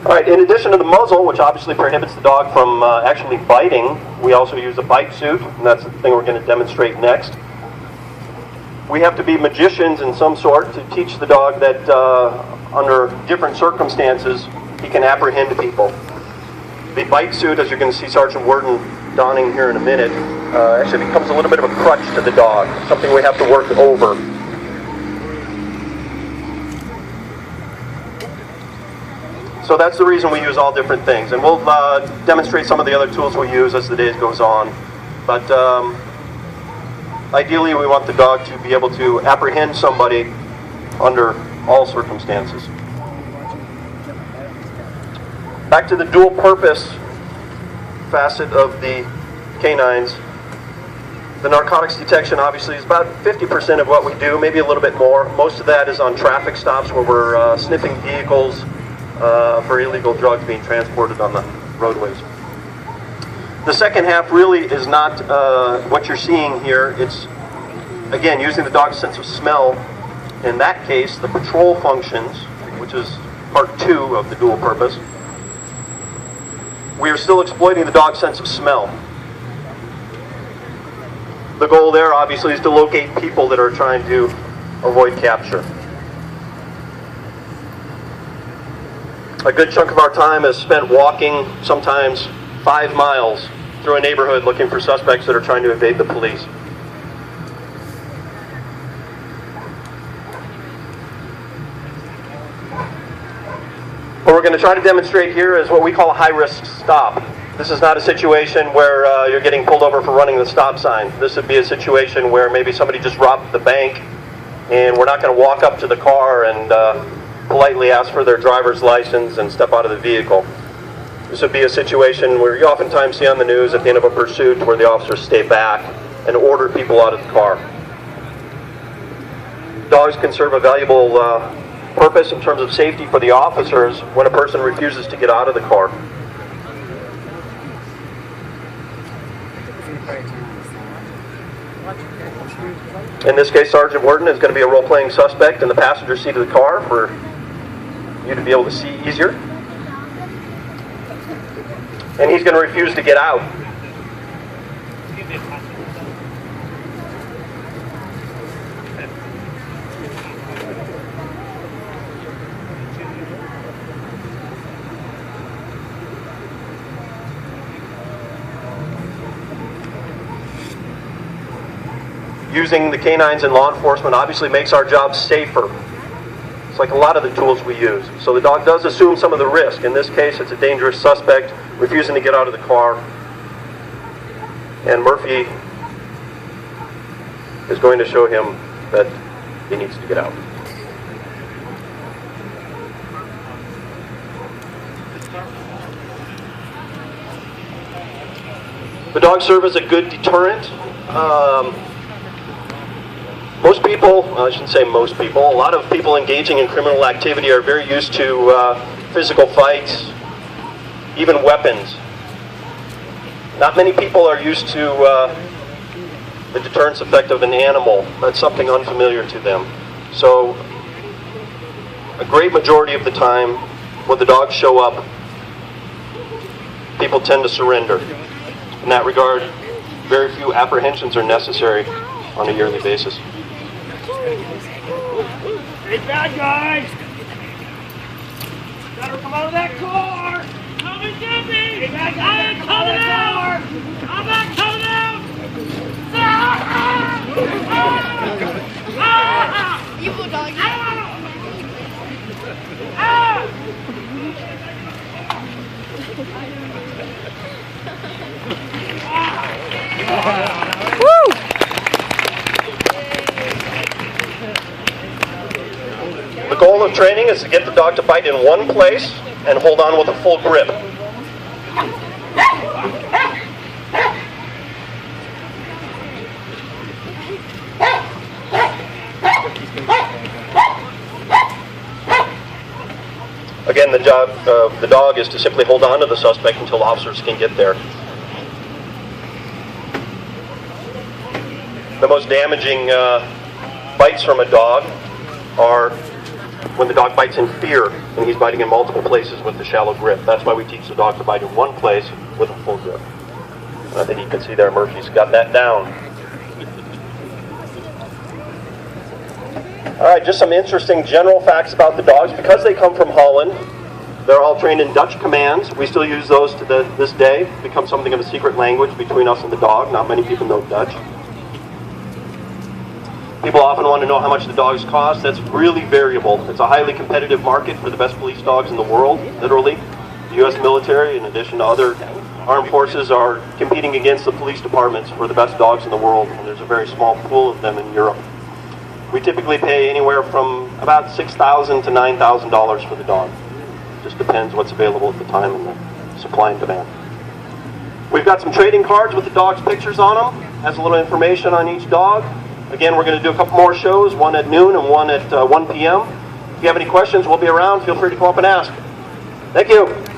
All right, in addition to the muzzle, which obviously prohibits the dog from actually biting, we also use a bite suit, and that's the thing we're going to demonstrate next. We have to be magicians in some sort to teach the dog that under different circumstances, he can apprehend people. The bite suit, as you're going to see Sergeant Worden donning here in a minute, actually becomes a little bit of a crutch to the dog, something we have to work over. So that's the reason we use all different things. And we'll demonstrate some of the other tools we use as the day goes on. But ideally, we want the dog to be able to apprehend somebody under all circumstances. Back to the dual purpose facet of the canines. The narcotics detection obviously is about 50% of what we do, maybe a little bit more. Most of that is on traffic stops where we're sniffing vehicles for illegal drugs being transported on the roadways. The second half really is not what you're seeing here. It's, again, using the dog's sense of smell. In that case, the patrol functions, which is part 2 of the dual purpose, we are still exploiting the dog's sense of smell. The goal there, obviously, is to locate people that are trying to avoid capture. A good chunk of our time is spent walking, sometimes 5 miles, through a neighborhood looking for suspects that are trying to evade the police. What we're going to try to demonstrate here is what we call a high-risk stop. This is not a situation where you're getting pulled over for running the stop sign. This would be a situation where maybe somebody just robbed the bank, and we're not going to walk up to the car and politely ask for their driver's license and step out of the vehicle. This would be a situation where you oftentimes see on the news at the end of a pursuit where the officers stay back and order people out of the car. Dogs can serve a valuable purpose in terms of safety for the officers when a person refuses to get out of the car. In this case, Sergeant Worden is going to be a role-playing suspect in the passenger seat of the car for you to be able to see easier. And he's going to refuse to get out. Using the canines in law enforcement obviously makes our job safer. It's like a lot of the tools we use. So the dog does assume some of the risk. In this case, it's a dangerous suspect refusing to get out of the car. And Murphy is going to show him that he needs to get out. The dogs serve as a good deterrent. Most people, well, I shouldn't say most people, a lot of people engaging in criminal activity are very used to physical fights, even weapons. Not many people are used to the deterrence effect of an animal. That's something unfamiliar to them. So a great majority of the time when the dogs show up, people tend to surrender. In that regard, very few apprehensions are necessary on a yearly basis. Hey, bad guys! Better come out of that car! Come and get me! Hey, bad guys! I ain't coming out! I'm not coming out! Evil dog. Woo! The goal of training is to get the dog to bite in one place and hold on with a full grip. Again, the job of the dog is to simply hold on to the suspect until officers can get there. The most damaging bites from a dog are when the dog bites in fear and he's biting in multiple places with the shallow grip. That's why we teach the dog to bite in one place with a full grip. I think you can see there Murphy's got that down. All right, just some interesting general facts about the dogs. Because they come from Holland, they're all trained in Dutch commands. We still use those to this day. It's become something of a secret language between us and the dog. Not many people know Dutch. People often want to know how much the dogs cost. That's really variable. It's a highly competitive market for the best police dogs in the world, literally. The U.S. military, in addition to other armed forces, are competing against the police departments for the best dogs in the world, and there's a very small pool of them in Europe. We typically pay anywhere from about $6,000 to $9,000 for the dog. Just depends what's available at the time and the supply and demand. We've got some trading cards with the dog's pictures on them. Has a little information on each dog. Again, we're going to do a couple more shows, one at noon and one at 1 p.m. If you have any questions, we'll be around. Feel free to come up and ask. Thank you.